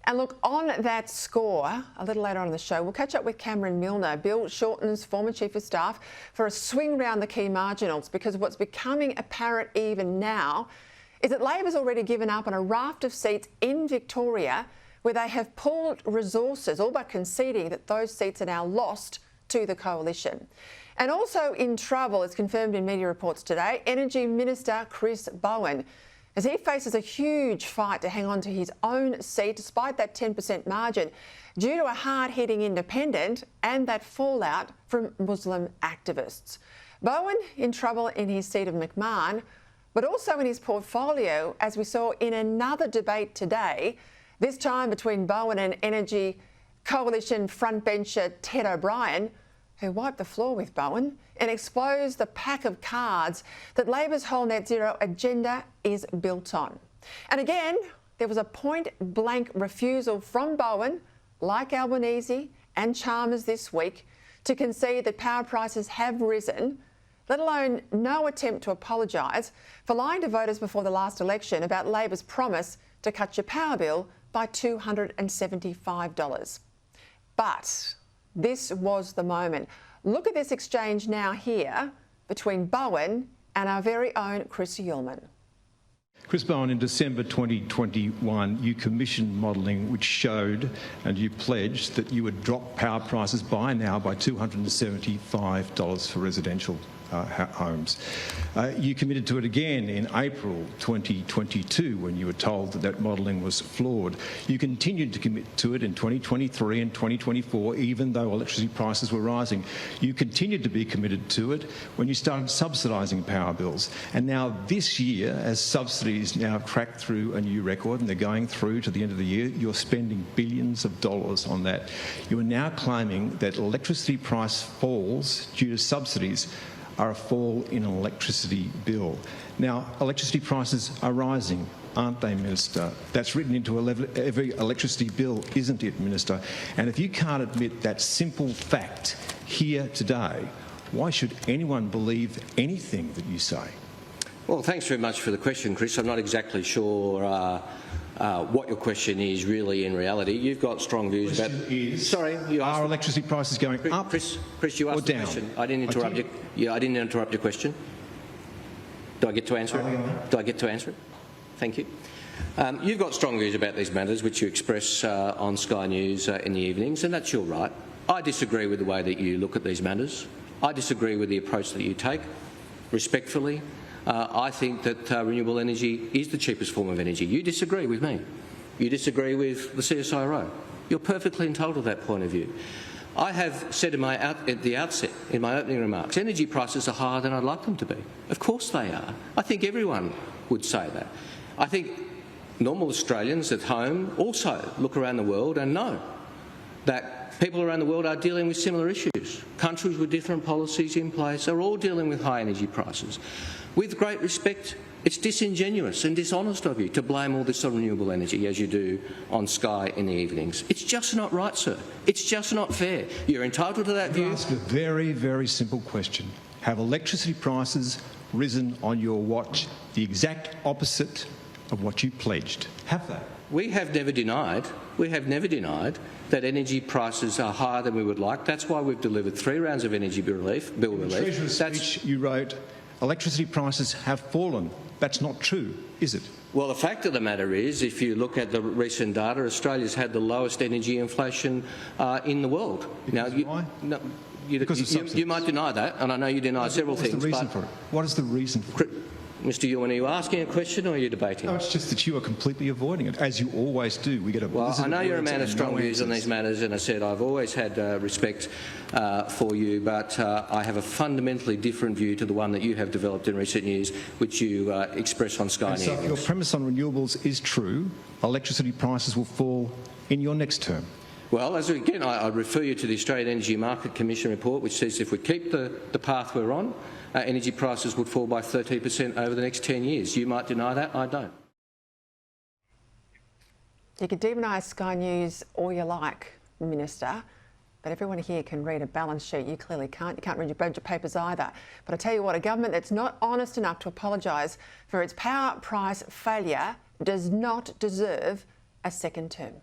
And look, on that score, a little later on in the show, we'll catch up with Cameron Milner, Bill Shorten's former Chief of Staff, for a swing round the key marginals, because what's becoming apparent even now is that Labor's already given up on a raft of seats in Victoria where they have pulled resources, all but conceding that those seats are now lost to the coalition. And also in trouble, as confirmed in media reports today, Energy Minister Chris Bowen, as he faces a huge fight to hang on to his own seat despite that 10% margin due to a hard-hitting independent and that fallout from Muslim activists. Bowen in trouble in his seat of McMahon, but also in his portfolio, as we saw in another debate today, this time between Bowen and Energy Coalition frontbencher Ted O'Brien, who wiped the floor with Bowen and exposed the pack of cards that Labor's whole net zero agenda is built on. And again, there was a point-blank refusal from Bowen, like Albanese and Chalmers this week, to concede that power prices have risen, let alone no attempt to apologise for lying to voters before the last election about Labor's promise to cut your power bill by $275. But this was the moment. Look at this exchange now here between Bowen and our very own Chris Uhlmann. Chris Bowen, in December 2021, you commissioned modelling which showed, and you pledged, that you would drop power prices by $275 for residential homes. You committed to it again in April 2022 when you were told that that modelling was flawed. You continued to commit to it in 2023 and 2024, even though electricity prices were rising. You continued to be committed to it when you started subsidising power bills. And now this year, as subsidies now track through a new record and they're going through to the end of the year, you're spending billions of dollars on that. You are now claiming that electricity price falls due to subsidies are a fall in an electricity bill. Now, electricity prices are rising, aren't they, Minister? That's written into every electricity bill, isn't it, Minister? And if you can't admit that simple fact here today, why should anyone believe anything that you say? Well, thanks very much for the question, Chris. I'm not exactly sure what your question is really in reality. You've got strong views about... Sorry, you asked... Are electricity prices going up Chris, you asked the question. I didn't interrupt you. Yeah, I didn't interrupt your question. Do I get to answer it? Do I get to answer it? Thank you. You've got strong views about these matters, which you express on Sky News in the evenings, and that's your right. I disagree with the way that you look at these matters. I disagree with the approach that you take, respectfully. I think that renewable energy is the cheapest form of energy. You disagree with me. You disagree with the CSIRO. You're perfectly entitled to that point of view. I have said at the outset, in my opening remarks, energy prices are higher than I'd like them to be. Of course they are. I think everyone would say that. I think normal Australians at home also look around the world and know that people around the world are dealing with similar issues. Countries with different policies in place are all dealing with high energy prices. With great respect, it's disingenuous and dishonest of you to blame all this on renewable energy, as you do on Sky in the evenings. It's just not right, sir. It's just not fair. You're entitled to that view. I ask a very, very simple question. Have electricity prices risen on your watch the exact opposite of what you pledged? Have they? We have never denied that energy prices are higher than we would like. That's why we've delivered 3 rounds of energy bill relief. In the Treasurer's speech you wrote, electricity prices have fallen. That's not true, is it? Well, the fact of the matter is, if you look at the recent data, Australia's had the lowest energy inflation in the world. Why? No, you might deny that, and I know you deny several things. What is the reason for it? What is the reason for it? Mr. Uhlmann, are you asking a question or are you debating? No, it's just that you are completely avoiding it, as you always do. We get a well, I know you're a man of strong views on these matters, and I said I've always had respect for you, but I have a fundamentally different view to the one that you have developed in recent years, which you express on Sky News. So if your premise on renewables is true, electricity prices will fall in your next term. Well, again, I refer you to the Australian Energy Market Commission report, which says if we keep the path we're on, energy prices would fall by 13% over the next 10 years. You might deny that, I don't. You can demonise Sky News all you like, Minister, but everyone here can read a balance sheet. You clearly can't. You can't read your budget papers either. But I tell you what, a government that's not honest enough to apologise for its power price failure does not deserve a second term.